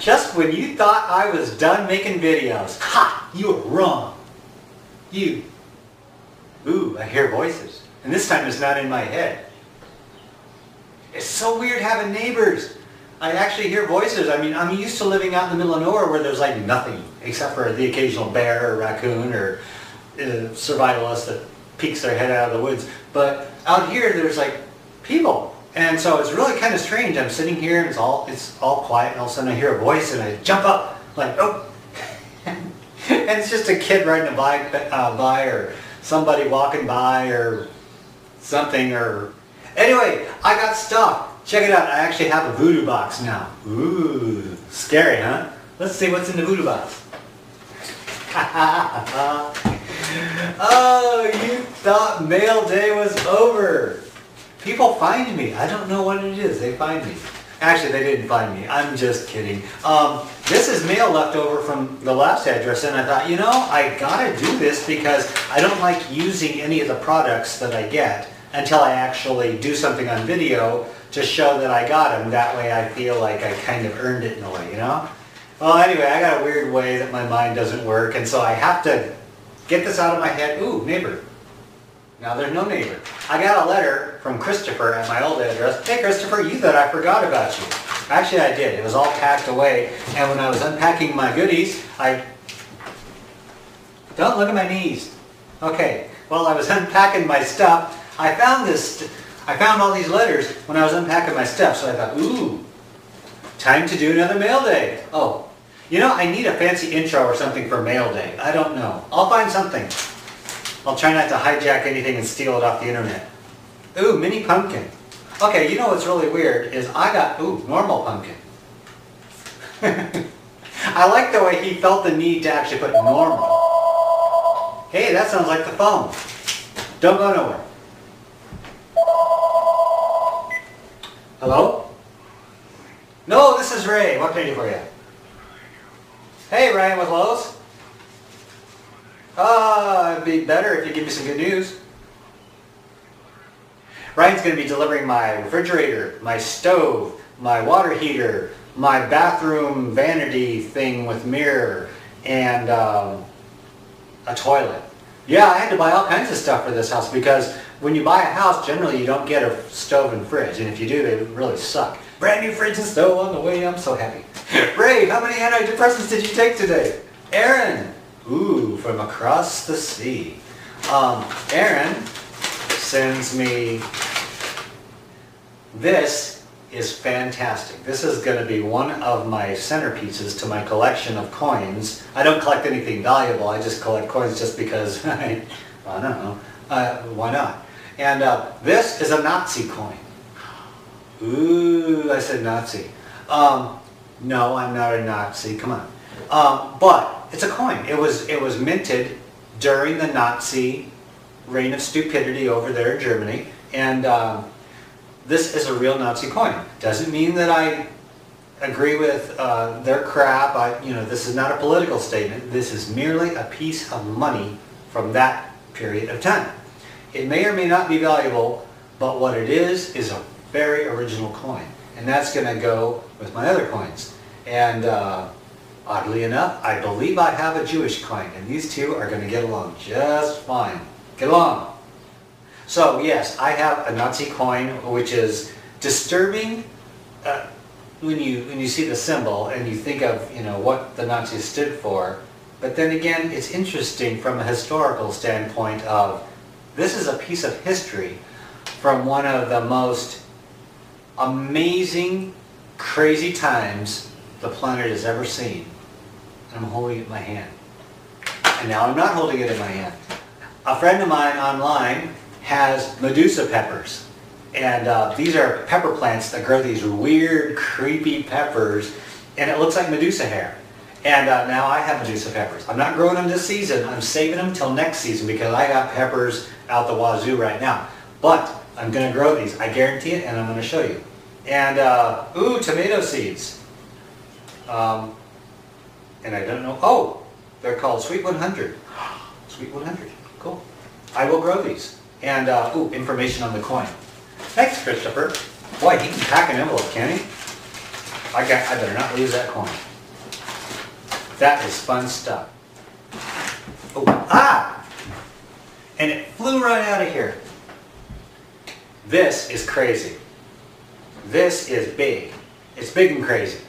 Just when you thought I was done making videos. Ha! You were wrong. You. Ooh, I hear voices. And this time it's not in my head. It's so weird having neighbors. I actually hear voices. I mean, I'm used to living out in the middle of nowhere where there's like nothing except for the occasional bear or raccoon or survivalist that peeks their head out of the woods. But out here there's like people. And so it's really kind of strange. I'm sitting here and it's all quiet, and all of a sudden I hear a voice and I jump up like, oh. And it's just a kid riding a bike by, or somebody walking by, or something, or... Anyway, I got stuff. Check it out, I actually have a voodoo box now. Ooh, scary, huh? Let's see what's in the voodoo box. Oh, you thought mail day was over. People find me. I don't know what it is. They find me. Actually, they didn't find me. I'm just kidding. This is mail left over from the last address, and I thought, you know, I gotta do this because I don't like using any of the products that I get until I actually do something on video to show that I got them. That way I feel like I kind of earned it in a way, you know? Well, anyway, I got a weird way that my mind doesn't work, and so I have to get this out of my head. Ooh, neighbor. Now there's no neighbor. I got a letter from Christopher at my old address. Hey Christopher, you thought I forgot about you. Actually I did. It was all packed away, and when I was unpacking my goodies, Don't look at my knees. Okay, while I was unpacking my stuff, I found all these letters when I was unpacking my stuff, so I thought, ooh, time to do another mail day. Oh, you know, I need a fancy intro or something for mail day. I don't know. I'll find something. I'll try not to hijack anything and steal it off the internet. Ooh, mini pumpkin. Okay, you know what's really weird is I got, ooh, normal pumpkin. I like the way he felt the need to actually put normal. Hey, that sounds like the phone. Don't go nowhere. Hello? No, this is Ray. What can I do for you? Hey, Ryan with Lowe's. It'd be better if you give me some good news. Ryan's going to be delivering my refrigerator, my stove, my water heater, my bathroom vanity thing with mirror, and a toilet. Yeah, I had to buy all kinds of stuff for this house because when you buy a house, generally you don't get a stove and fridge, and if you do, they really suck. Brand new fridge and stove on the way. I'm so happy. Ray, how many antidepressants did you take today? Aaron. Ooh, from across the sea. Aaron sends me, this is fantastic. This is going to be one of my centerpieces to my collection of coins. I don't collect anything valuable, I just collect coins just because, I don't know, why not? And this is a Nazi coin. Ooh, I said Nazi. No, I'm not a Nazi, come on. But it's a coin. It was minted during the Nazi reign of stupidity over there in Germany, and this is a real Nazi coin. Doesn't mean that I agree with their crap. You know, this is not a political statement. This is merely a piece of money from that period of time. It may or may not be valuable, but what it is a very original coin, and that's going to go with my other coins. And oddly enough, I believe I have a Jewish coin, and these two are going to get along just fine. Get along. So yes, I have a Nazi coin, which is disturbing when you see the symbol and you think of, you know, what the Nazis stood for. But then again, it's interesting from a historical standpoint of, this is a piece of history from one of the most amazing, crazy times the planet has ever seen. I'm holding it in my hand. And now I'm not holding it in my hand. A friend of mine online has Medusa peppers. And these are pepper plants that grow these weird, creepy peppers. And it looks like Medusa hair. And now I have Medusa peppers. I'm not growing them this season. I'm saving them till next season because I got peppers out the wazoo right now. But I'm going to grow these. I guarantee it, and I'm going to show you. And, ooh, tomato seeds. And I don't know, oh, they're called Sweet 100. Sweet 100, cool. I will grow these. And, ooh, information on the coin. Thanks, Christopher. Boy, he can pack an envelope, can he? I better not lose that coin. That is fun stuff. Oh, ah! And it flew right out of here. This is crazy. This is big. It's big and crazy.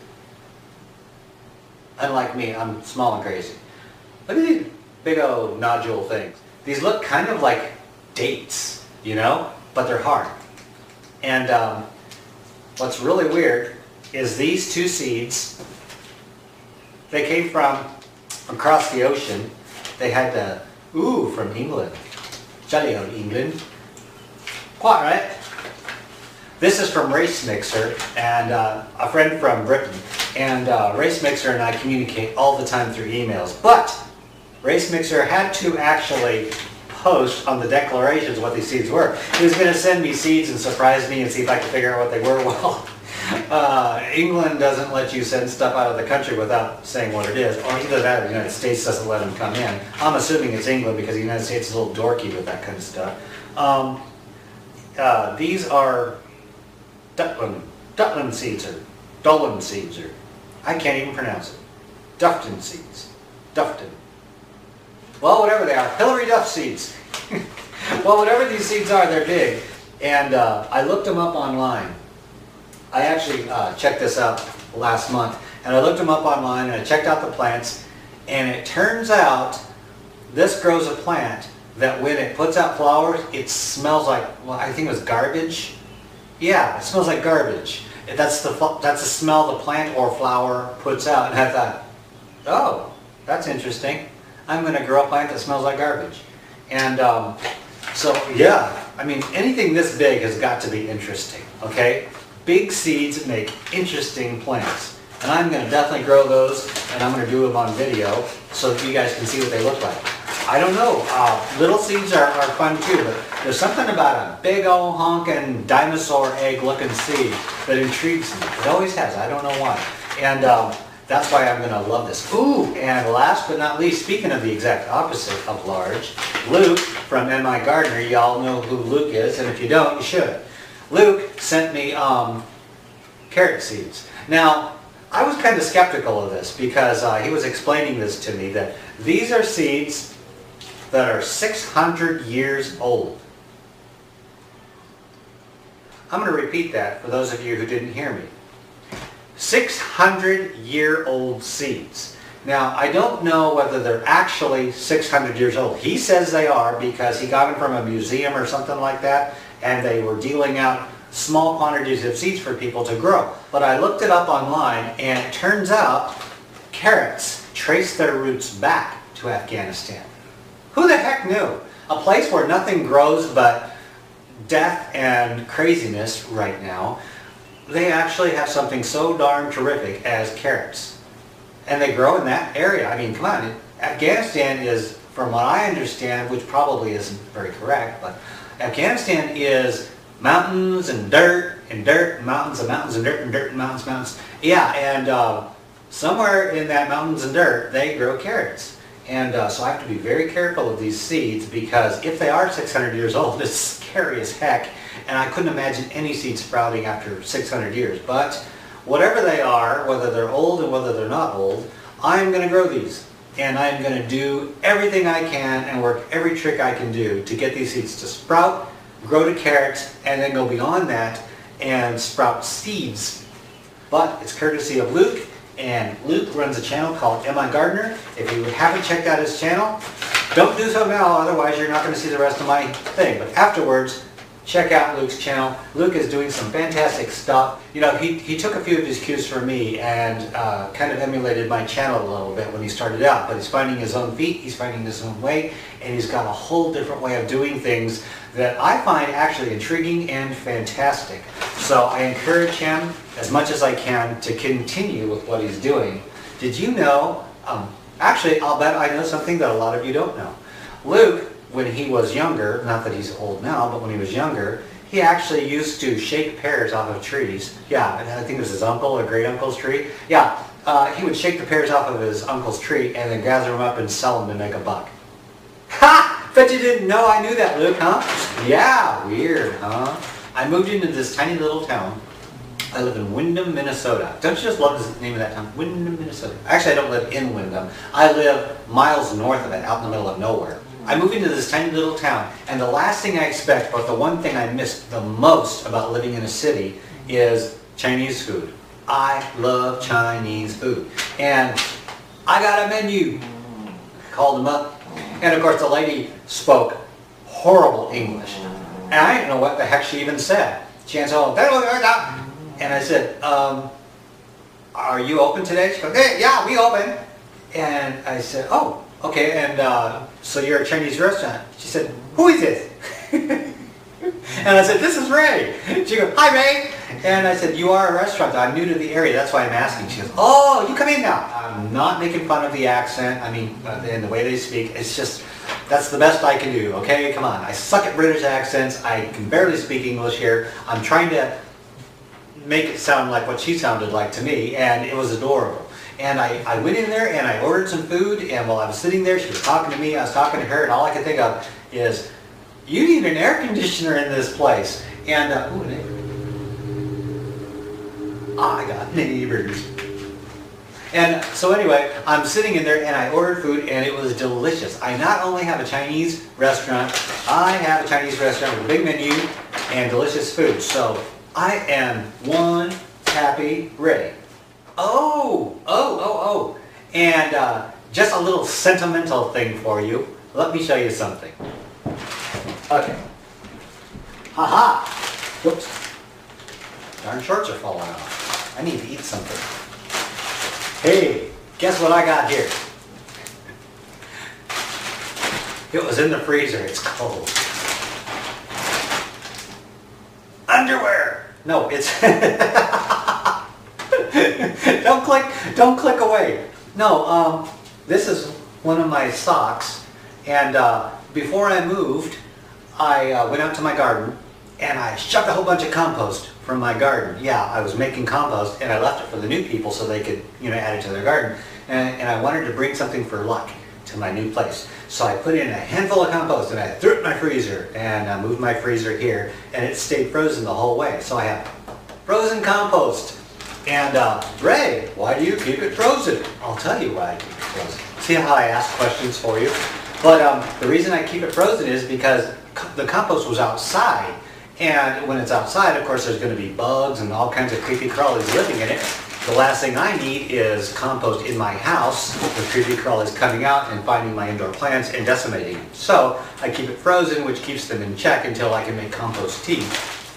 Unlike me, I'm small and crazy. Look at these big old nodule things. These look kind of like dates, you know, but they're hard. And what's really weird is these two seeds, they came from across the ocean. They had the, from England. Jolly old England. Quite right. This is from Race Mixer and a friend from Britain. And Race Mixer and I communicate all the time through emails. But Race Mixer had to actually post on the declarations what these seeds were. He was going to send me seeds and surprise me and see if I could figure out what they were. Well, England doesn't let you send stuff out of the country without saying what it is, or either that or the United States doesn't let them come in. I'm assuming it's England because the United States is a little dorky with that kind of stuff. These are Dutland seeds, or Dolan seeds, or I can't even pronounce it. Dufton seeds. Dufton. Well, whatever they are. Hillary Duff seeds. Well, whatever these seeds are, they're big. And I looked them up online. I actually checked this out last month. And I looked them up online and I checked out the plants. And it turns out this grows a plant that when it puts out flowers, it smells like, well, I think it was garbage. Yeah, it smells like garbage. That's the smell the plant or flower puts out. And I thought, oh, that's interesting. I'm going to grow a plant that smells like garbage. And so, yeah, I mean, anything this big has got to be interesting, okay? Big seeds make interesting plants. And I'm going to definitely grow those, and I'm going to do them on video so that you guys can see what they look like. I don't know, little seeds are fun too, but there's something about a big old honking dinosaur egg looking seed that intrigues me. It always has, I don't know why. And that's why I'm going to love this. Ooh, and last but not least, speaking of the exact opposite of large, Luke from MI Gardener, y'all know who Luke is, and if you don't, you should. Luke sent me carrot seeds. Now, I was kind of skeptical of this because he was explaining this to me, that these are seeds that are 600 years old. I'm going to repeat that for those of you who didn't hear me. 600-year-old seeds. Now, I don't know whether they're actually 600 years old. He says they are because he got them from a museum or something like that, and they were dealing out small quantities of seeds for people to grow. But I looked it up online, and it turns out carrots trace their roots back to Afghanistan. Who the heck knew? A place where nothing grows but death and craziness right now. They actually have something so darn terrific as carrots. And they grow in that area. I mean, come on. Afghanistan is, from what I understand, which probably isn't very correct, but Afghanistan is mountains and dirt, and mountains and mountains and dirt and dirt and mountains, mountains. Yeah, and somewhere in that mountains and dirt, they grow carrots. And so I have to be very careful of these seeds because if they are 600 years old, it's scary as heck. And I couldn't imagine any seeds sprouting after 600 years. But whatever they are, whether they're old and whether they're not old, I'm going to grow these. And I'm going to do everything I can and work every trick I can do to get these seeds to sprout, grow to carrots, and then go beyond that and sprout seeds. But it's courtesy of Luke. And Luke runs a channel called MI Gardener. If you haven't checked out his channel, don't do so now, otherwise you're not going to see the rest of my thing. But afterwards, check out Luke's channel. Luke is doing some fantastic stuff. You know, he took a few of his cues from me and kind of emulated my channel a little bit when he started out. But he's finding his own feet, he's finding his own way, and he's got a whole different way of doing things that I find actually intriguing and fantastic. So I encourage him as much as I can to continue with what he's doing. Did you know, actually I'll bet I know something that a lot of you don't know. Luke, when he was younger, not that he's old now, but when he was younger, he actually used to shake pears off of trees. Yeah, I think it was his uncle or great uncle's tree. Yeah, he would shake the pears off of his uncle's tree and then gather them up and sell them to make a buck. Ha! Bet you didn't know I knew that, Luke, huh? Yeah, weird, huh? I moved into this tiny little town I live in Windham, Minnesota. Don't you just love the name of that town? Windham, Minnesota. Actually, I don't live in Windham. I live miles north of it, out in the middle of nowhere. I moved into this tiny little town, and the last thing I expect, or the one thing I miss the most about living in a city, is Chinese food. I love Chinese food. And I got a menu. Called them up. And of course, the lady spoke horrible English. And I didn't know what the heck she even said. She answered, and I said, are you open today? She goes, hey, yeah, we open. And I said, oh, okay, and so you're a Chinese restaurant. She said, who is this? And I said, this is Ray. She goes, hi, Ray. And I said, you are a restaurant. I'm new to the area. That's why I'm asking. She goes, oh, you come in now. I'm not making fun of the accent. I mean, and the way they speak. It's just, that's the best I can do, okay? Come on. I suck at British accents. I can barely speak English here. I'm trying to make it sound like what she sounded like to me, and it was adorable. And I went in there and I ordered some food, and while I was sitting there, she was talking to me, I was talking to her, and all I could think of is, you need an air conditioner in this place. And, ooh, neighbor. I got neighbors. And so anyway, I'm sitting in there and I ordered food and it was delicious. I not only have a Chinese restaurant, I have a Chinese restaurant with a big menu and delicious food. So I am one happy Ray. Oh. And just a little sentimental thing for you. Let me show you something. Okay. Haha. Whoops. Darn shorts are falling off. I need to eat something. Hey, guess what I got here? It was in the freezer. It's cold. Underwear. No, it's... Don't click away. No, this is one of my socks. And before I moved, I went out to my garden and I shoved a whole bunch of compost from my garden. Yeah, I was making compost and I left it for the new people so they could, add it to their garden. And I wanted to bring something for luck to my new place. So I put in a handful of compost and I threw it in my freezer and I moved my freezer here and it stayed frozen the whole way. So I have frozen compost. And Ray, why do you keep it frozen? I'll tell you why I keep it frozen. See how I ask questions for you? But the reason I keep it frozen is because the compost was outside. And when it's outside, of course, there's going to be bugs and all kinds of creepy crawlies living in it. The last thing I need is compost in my house with creepy crawlies coming out and finding my indoor plants and decimating them. So I keep it frozen, which keeps them in check until I can make compost tea.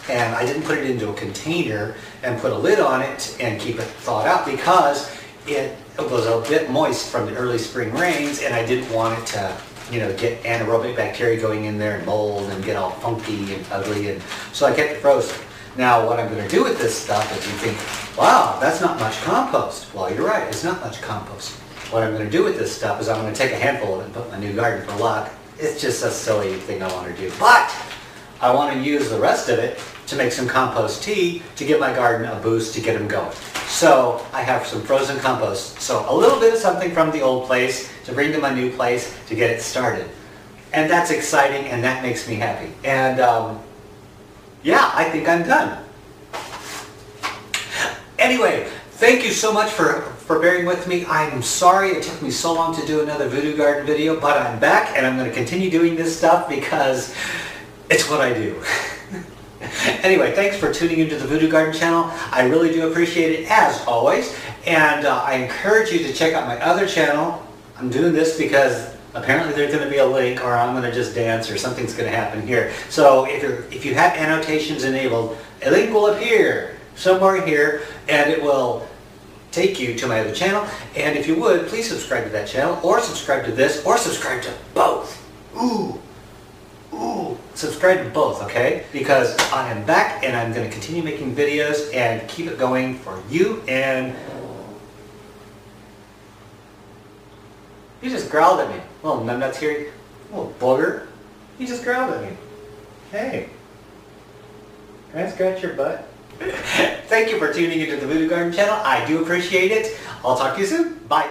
And I didn't put it into a container and put a lid on it and keep it thawed out because it was a bit moist from the early spring rains and I didn't want it to get anaerobic bacteria going in there and mold and get all funky and ugly, and so I kept it frozen. Now what I'm going to do with this stuff is you think, wow, that's not much compost. Well, you're right, it's not much compost. What I'm going to do with this stuff is I'm going to take a handful of it and put in my new garden for luck. It's just a silly thing I want to do. But I want to use the rest of it to make some compost tea to give my garden a boost to get them going. So I have some frozen compost. So a little bit of something from the old place to bring to my new place to get it started. And that's exciting and that makes me happy. And yeah, I think I'm done. Anyway, thank you so much for bearing with me. I'm sorry it took me so long to do another Voodoo Garden video, but I'm back and I'm going to continue doing this stuff because it's what I do. Anyway, thanks for tuning into the Voodoo Garden channel. I really do appreciate it, as always. And I encourage you to check out my other channel. I'm doing this because apparently there's going to be a link, or I'm going to just dance, or something's going to happen here. So if you have annotations enabled, a link will appear somewhere here, and it will take you to my other channel. And if you would, please subscribe to that channel, or subscribe to this, or subscribe to both. Ooh, subscribe to both, okay? Because I am back and I'm going to continue making videos and keep it going for you. And you just growled at me. Little numbnuts here. Little booger. You just growled at me. Hey. Can I scratch your butt? Thank you for tuning into the Voodoo Garden channel. I do appreciate it. I'll talk to you soon. Bye.